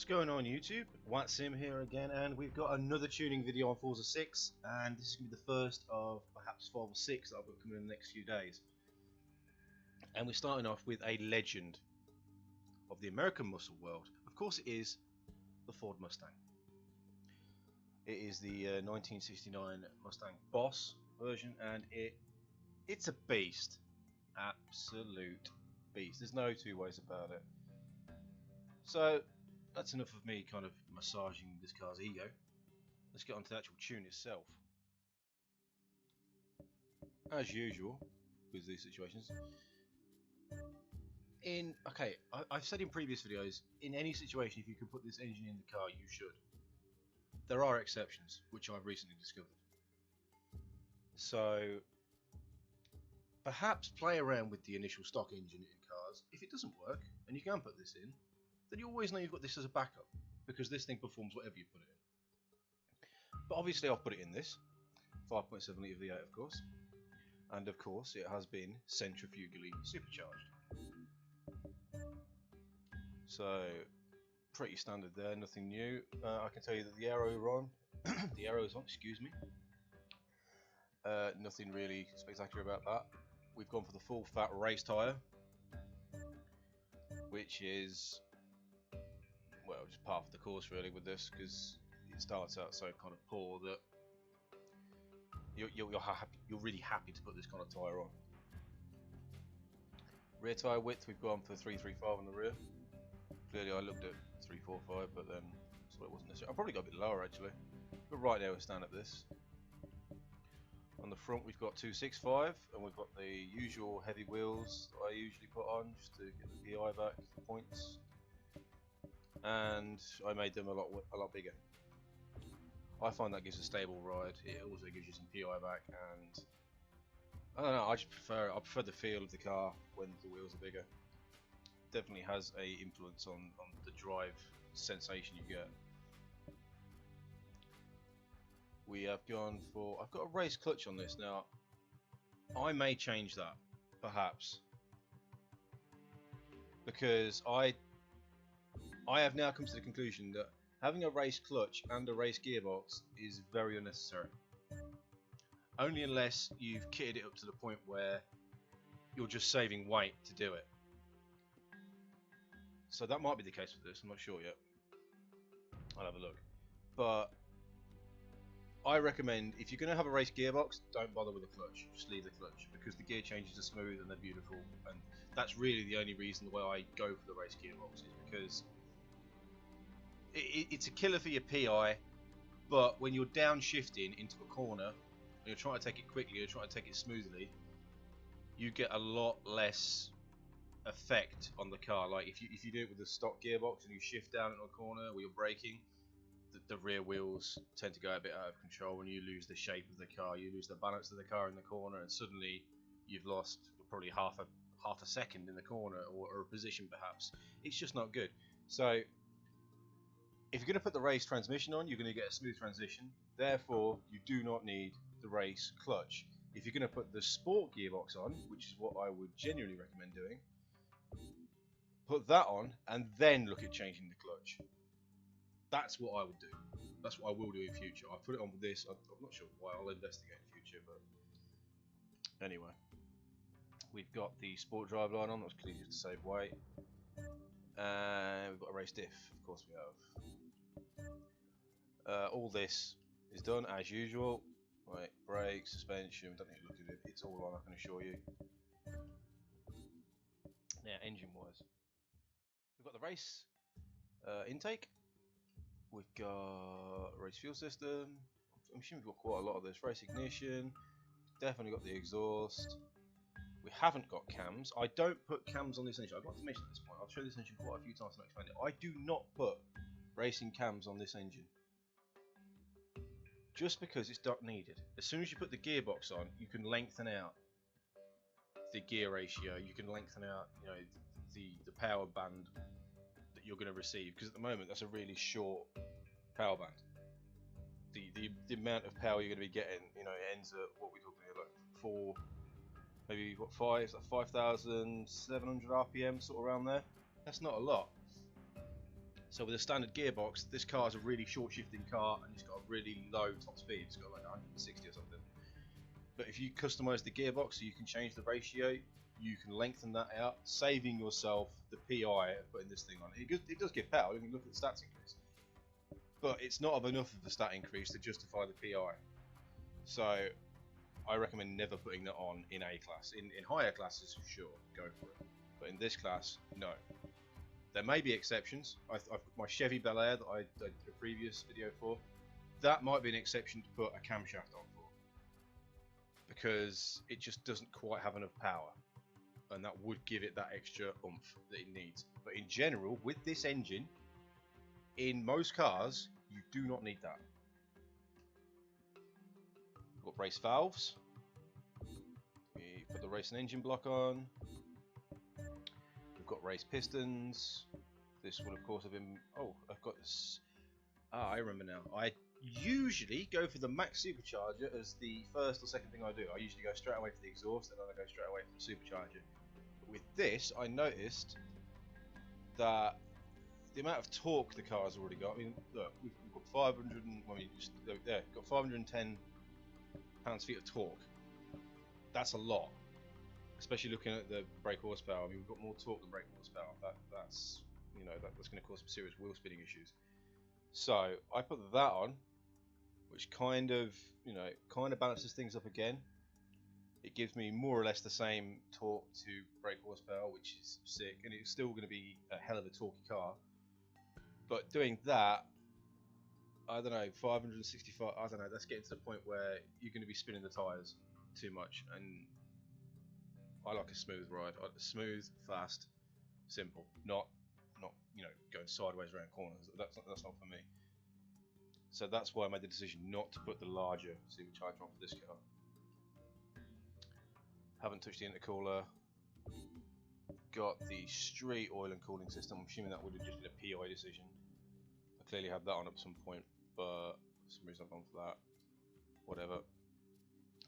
What's going on YouTube? Watsim here again, and we've got another tuning video on Forza 6, and this is going to be the first of perhaps 5 or 6 that I've got coming in the next few days. And we're starting off with a legend of the American muscle world. Of course it is the Ford Mustang. It is the 1969 Mustang Boss version, and it's a beast. Absolute beast. There's no two ways about it. So that's enough of me kind of massaging this car's ego. Let's get on to the actual tune itself. As usual with these situations, I've said in previous videos, in any situation if you can put this engine in the car, you should. There are exceptions, which I've recently discovered. So perhaps play around with the initial stock engine in cars. If it doesn't work and you can put this in, then you always know you've got this as a backup, because this thing performs whatever you put it in. But obviously I've put it in this 5.7 litre V8, of course, and of course it has been centrifugally supercharged. So pretty standard there, nothing new. I can tell you that the aero is on, excuse me. Nothing really spectacular about that. We've gone for the full fat race tyre, which is, well, just part of the course really with this, because it starts out so kind of poor that you're really happy to put this kind of tyre on. Rear tyre width, we've gone for 335 on the rear. Clearly I looked at 345, but then so it wasn't necessary. I probably got a bit lower actually, but right now we stand at this. On the front we've got 265, and we've got the usual heavy wheels that I usually put on just to get the PI back points. And I made them a lot bigger. I find that gives a stable ride. It also gives you some PI back, and I don't know, I just prefer the feel of the car when the wheels are bigger. Definitely has a influence on the drive sensation you get. We have gone for, I've got a race clutch on this now. I may change that, perhaps, because I have now come to the conclusion that having a race clutch and a race gearbox is very unnecessary. Only unless you've kitted it up to the point where you're just saving weight to do it. So that might be the case with this, I'm not sure yet. I'll have a look. But I recommend, if you're going to have a race gearbox, don't bother with a clutch. Just leave the clutch, because the gear changes are smooth and they're beautiful. And that's really the only reason why I go for the race gearbox, is because it's a killer for your PI, but when you're downshifting into a corner, and you're trying to take it quickly, you're trying to take it smoothly, you get a lot less effect on the car. Like if you do it with the stock gearbox and you shift down into a corner where you're braking, the rear wheels tend to go a bit out of control, and you lose the shape of the car, you lose the balance of the car in the corner, and suddenly you've lost probably half a second in the corner, or a position perhaps. It's just not good. So if you're going to put the race transmission on, you're going to get a smooth transition. Therefore, you do not need the race clutch. If you're going to put the sport gearbox on, which is what I would genuinely recommend doing, put that on and then look at changing the clutch. That's what I would do. That's what I will do in future. I put it on with this. I'm not sure why. I'll investigate in future, but anyway, we've got the sport drive line on. That's clearly just to save weight. And we've got a race diff. Of course we have. All this is done as usual. Right, brake, suspension. Don't need to look at it. It's all on, I can assure you. Now, engine-wise, we've got the race intake. We've got a race fuel system. I'm assuming we've got quite a lot of this. Race ignition. Definitely got the exhaust. We haven't got cams. I don't put cams on this engine. I'd like to mention at this point, I've shown this engine quite a few times and explained it. I do not put racing cams on this engine, just because it's not needed. As soon as you put the gearbox on, you can lengthen out the gear ratio. You can lengthen out, you know, the power band that you're going to receive, because at the moment that's a really short power band. The amount of power you're going to be getting, you know, it ends at, what we're talking here, like 5,700 RPM, sort of around there. That's not a lot. So with a standard gearbox, this car is a really short shifting car and it's got a really low top speed. It's got like 160 or something. But if you customize the gearbox so you can change the ratio, you can lengthen that out, saving yourself the PI of putting this thing on. It does give power. You can look at the stats increase, but it's not enough of a stat increase to justify the PI. So I recommend never putting that on in A class. In higher classes, for sure, go for it. But in this class, no. There may be exceptions. I've got my Chevy Bel Air that I did a previous video for. That might be an exception to put a camshaft on for, because it just doesn't quite have enough power, and that would give it that extra oomph that it needs. But in general, with this engine, in most cars, you do not need that. We've got race valves. We put the race and engine block on. We've got race pistons. This will of course have been... Oh, I've got this... I remember now. I usually go for the max supercharger as the first or second thing I do. I usually go straight away for the exhaust, and then I go straight away for the supercharger. But with this, I noticed that the amount of torque the car's already got. I mean, look, we've got 500 and... I mean, just there, got 510 pounds-feet of torque. That's a lot. Especially looking at the brake horsepower. I mean, we've got more torque than brake horsepower. That's you know, that's going to cause some serious wheel spinning issues. So I put that on, which kind of, you know, balances things up again. It gives me more or less the same torque to brake horsepower, which is sick, and it's still going to be a hell of a torquey car. But doing that, I don't know, 565. I don't know. That's getting to the point where you're going to be spinning the tires too much, and I like a smooth ride. Smooth, fast, simple. Not you know, going sideways around corners. That's not for me. So that's why I made the decision not to put the larger supercharger on for this car. Haven't touched the intercooler. Got the street oil and cooling system. I'm assuming that would have just been a PI decision. I clearly had that on at some point, but for some reason I've gone for that. Whatever.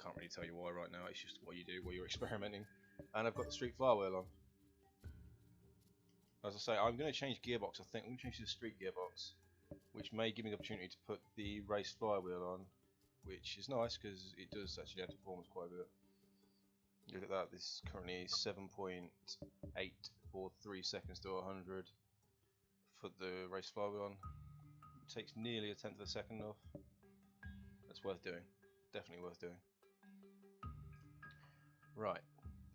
Can't really tell you why right now. It's just what you do while you're experimenting. And I've got the street flywheel on. As I say, I'm going to change gearbox. I think I'm going to change to the street gearbox, which may give me the opportunity to put the race flywheel on, which is nice because it does actually add to performance quite a bit. Look at that. This is currently 7.843 seconds to 100. Put the race flywheel on. It takes nearly a tenth of a second off. That's worth doing. Definitely worth doing. Right.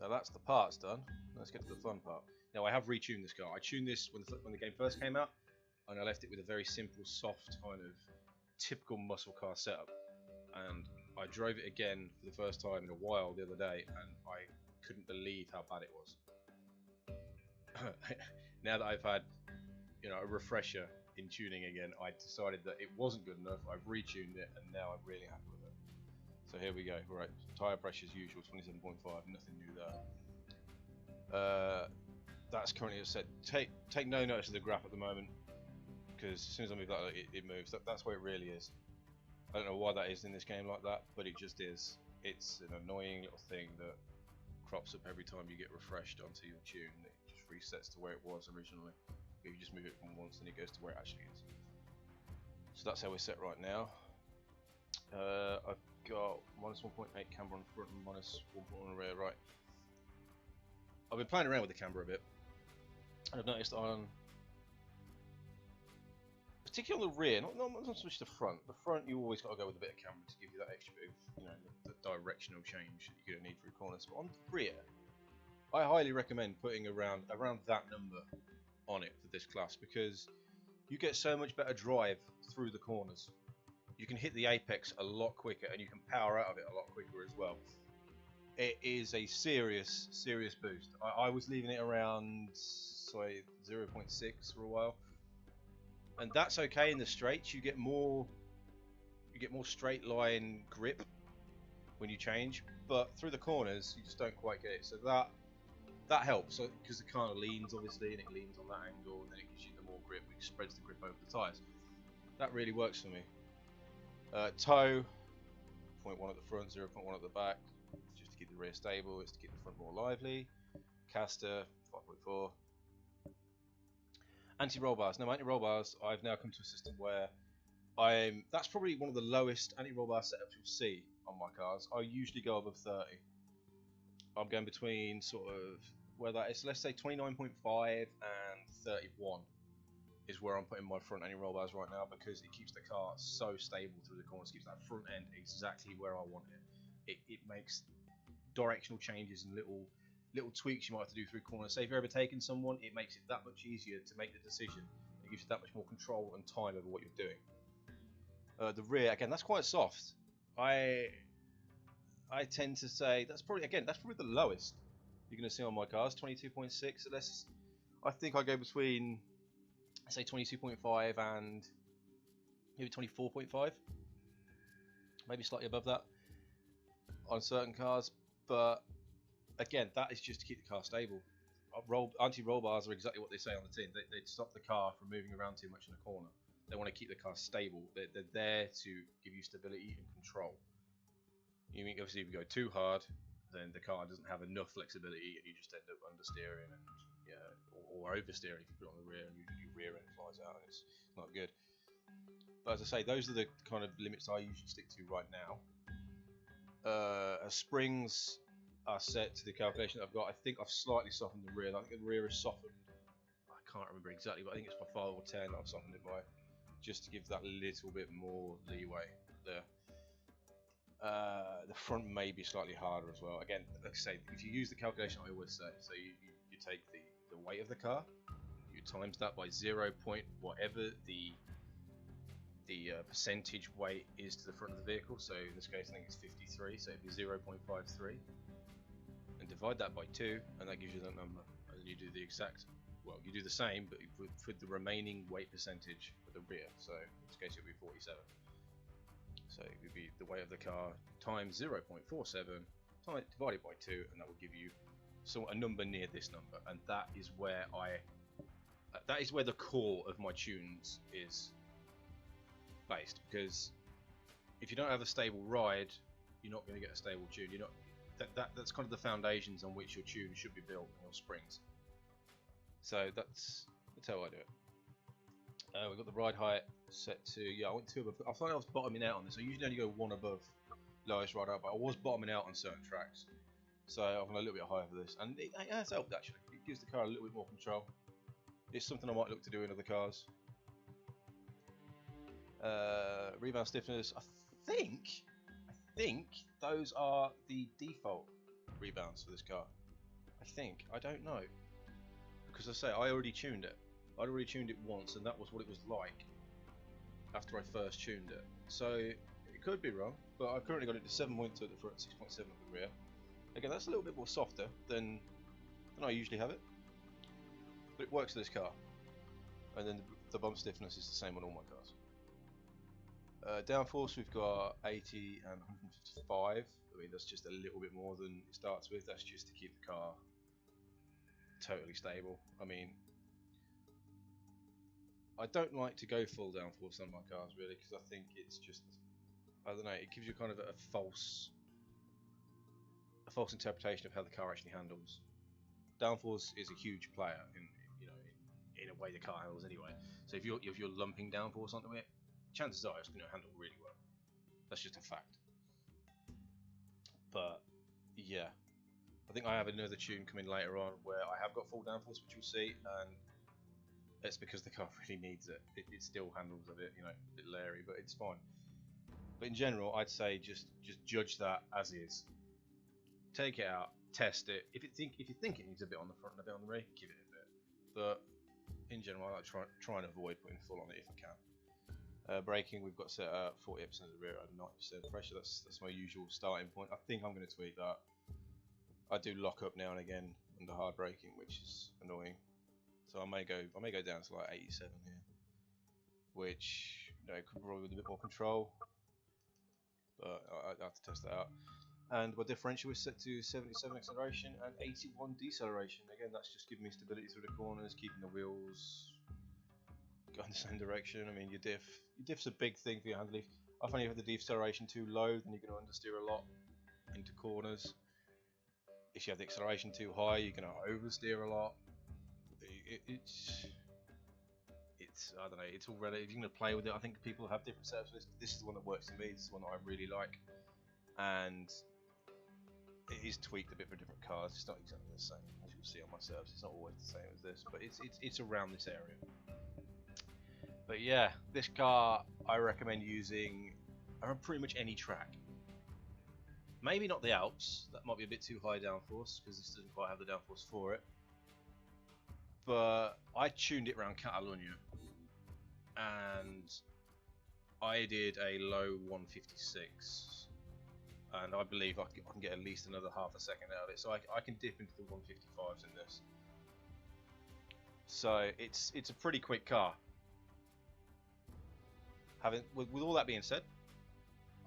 Now that's the parts done. Let's get to the fun part. Now I have retuned this car. I tuned this when the game first came out, and I left it with a very simple, soft kind of typical muscle car setup. And I drove it again for the first time in a while the other day, and I couldn't believe how bad it was. Now that I've had, you know, a refresher in tuning again, I decided that it wasn't good enough. I've retuned it, and now I'm really happy with it. So here we go. Right, tyre pressure as usual, 27.5. Nothing new there. That's currently set. Take no notice of the graph at the moment, because as soon as I move that, it moves. That's where it really is. I don't know why that is in this game like that, but it just is. It's an annoying little thing that crops up every time you get refreshed onto your tune. It just resets to where it was originally. If you just move it from once, then it goes to where it actually is. So that's how we're set right now. I've got minus 1.8 camber on front and minus 1.1 on rear. Right. I've been playing around with the camber a bit, and I've noticed on, particularly on the rear, not so much the front. The front, you always got to go with a bit of camber to give you that extra bit of, you know, the directional change that you're going to need through corners. But on the rear, I highly recommend putting around that number on it for this class, because you get so much better drive through the corners. You can hit the apex a lot quicker, and you can power out of it a lot quicker as well. It is a serious boost. I was leaving it around 0.6 for a while, and that's okay in the straights. You get more straight line grip when you change, but through the corners you just don't quite get it. So that helps, because the car leans obviously, and it leans on that angle, and then it gives you the more grip, which spreads the grip over the tyres. That really works for me. Toe, 0.1 at the front, 0.1 at the back. Just to keep the rear stable, it's to keep the front more lively. Caster, 5.4. Anti-roll bars. No, anti-roll bars, I've now come to a system where that's probably one of the lowest anti-roll bar setups you'll see on my cars. I usually go above 30. I'm going between sort of where that is. Let's say 29.5 and 31 is where I'm putting my front anti-roll bars right now, because it keeps the car so stable through the corners, keeps that front end exactly where I want it. It makes directional changes and little tweaks you might have to do through corners. Say if you're overtaking someone, it makes it that much easier to make the decision. It gives you that much more control and time over what you're doing. The rear, again, that's quite soft. I tend to say that's probably the lowest you're going to see on my cars, 22.6. I think I go between, say, 22.5 and maybe 24.5, maybe slightly above that on certain cars. But again, that is just to keep the car stable. Anti-roll bars are exactly what they say on the tin. They stop the car from moving around too much in a corner. They want to keep the car stable. They're there to give you stability and control. You mean, obviously, if you go too hard, then the car doesn't have enough flexibility, and you just end up understeering and or oversteering if you put it on the rear, and your rear end flies out, and it's not good. But as I say, those are the kind of limits I usually stick to right now. Springs are set to the calculation that I've got. I think I've slightly softened the rear. I think the rear is softened. I can't remember exactly, but I think it's by 5 or 10 that I've softened it by, just to give that little bit more leeway there. The front may be slightly harder as well. Again, like I say, if you use the calculation I always say, so you take the weight of the car, you times that by 0. Whatever the percentage weight is to the front of the vehicle. So in this case, I think it's 53, so it'd be 0.53, and divide that by 2, and that gives you that number. And then you do the exact, well, you do the same, but with the remaining weight percentage for the rear. So in this case, it would be 47. So it would be the weight of the car times 0.47 divided by 2, and that will give you a number near this number. And that is where the core of my tunes is based. Because if you don't have a stable ride, you're not going to get a stable tune. You're not. That's kind of the foundations on which your tune should be built, and your springs. So that's how I do it. We've got the ride height set to, I went 2 above. I thought I was bottoming out on this. I usually only go 1 above lowest ride height, but I was bottoming out on certain tracks. So I've gone a little bit higher for this, and it has helped actually. It gives the car a little bit more control. It's something I might look to do in other cars. Rebound stiffness, I think those are the default rebounds for this car. I don't know, because I say I already tuned it. I'd already tuned it once, and that was what it was like after I first tuned it. So it could be wrong, but I've currently got it to 7.2 at the front, 6.7 at the rear. Again, that's a little bit more softer than I usually have it, but it works for this car. And then the bump stiffness is the same on all my cars. Downforce, we've got 80 and 155. I mean, that's just a little bit more than it starts with. That's just to keep the car totally stable. I mean, I don't like to go full downforce on my cars really, because I think it's just, I don't know, it gives you kind of a false interpretation of how the car actually handles. Downforce is a huge player in a way the car handles anyway. So if you're lumping downforce onto it, chances are it's going to handle really well. That's just a fact. But yeah, I think I have another tune coming later on where I have got full downforce, which you'll see, and it's because the car really needs it. It still handles a bit, a bit leery, but it's fine. But in general, I'd say just judge that as is. Take it out, test it. If you think it needs a bit on the front and a bit on the rear, give it a bit. But in general, I like to try and avoid putting full on it if I can. Braking, we've got set at 40% of the rear and 90% pressure. That's my usual starting point. I think I'm going to tweak that. I do lock up now and again under hard braking, which is annoying. So I may go down to like 87 here, which could probably with a bit more control, but I have to test that out. And my differential is set to 77 acceleration and 81 deceleration. Again, that's just giving me stability through the corners, keeping the wheels going the same direction. I mean, your diff's a big thing for your handling. I find if you have the deceleration too low, then you're going to understeer a lot into corners. If you have the acceleration too high, you're going to oversteer a lot. it's, I don't know, it's all relative. You're going to play with it. I think people have different setups. This is the one that works for me. This is the one that I really like, and it is tweaked a bit for different cars. It's not exactly the same as you'll see on my setups. It's not always the same as this, but it's around this area. But yeah, this car I recommend using on pretty much any track. Maybe not the Alps. That might be a bit too high downforce because this doesn't quite have the downforce for it. But I tuned it around Catalonia, and I did a low 156, and I believe I can get at least another half a second out of it. So I can dip into the 155s in this. So it's a pretty quick car. With all that being said,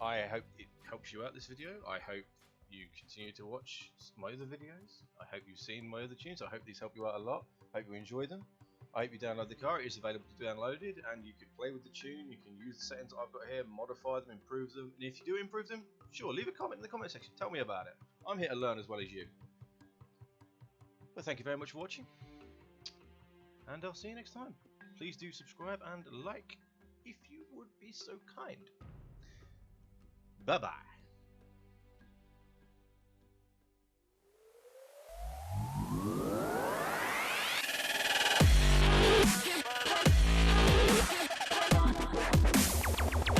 I hope it helps you out, this video. I hope you continue to watch my other videos. I hope you've seen my other tunes. I hope these help you out a lot. I hope you enjoy them. I hope you download the car. It is available to download it, and you can play with the tune. You can use the settings I've got here, modify them, improve them. And if you do improve them, sure, leave a comment in the comment section. Tell me about it. I'm here to learn as well as you. But thank you very much for watching, and I'll see you next time. Please do subscribe and like if you would be so kind. Bye-bye.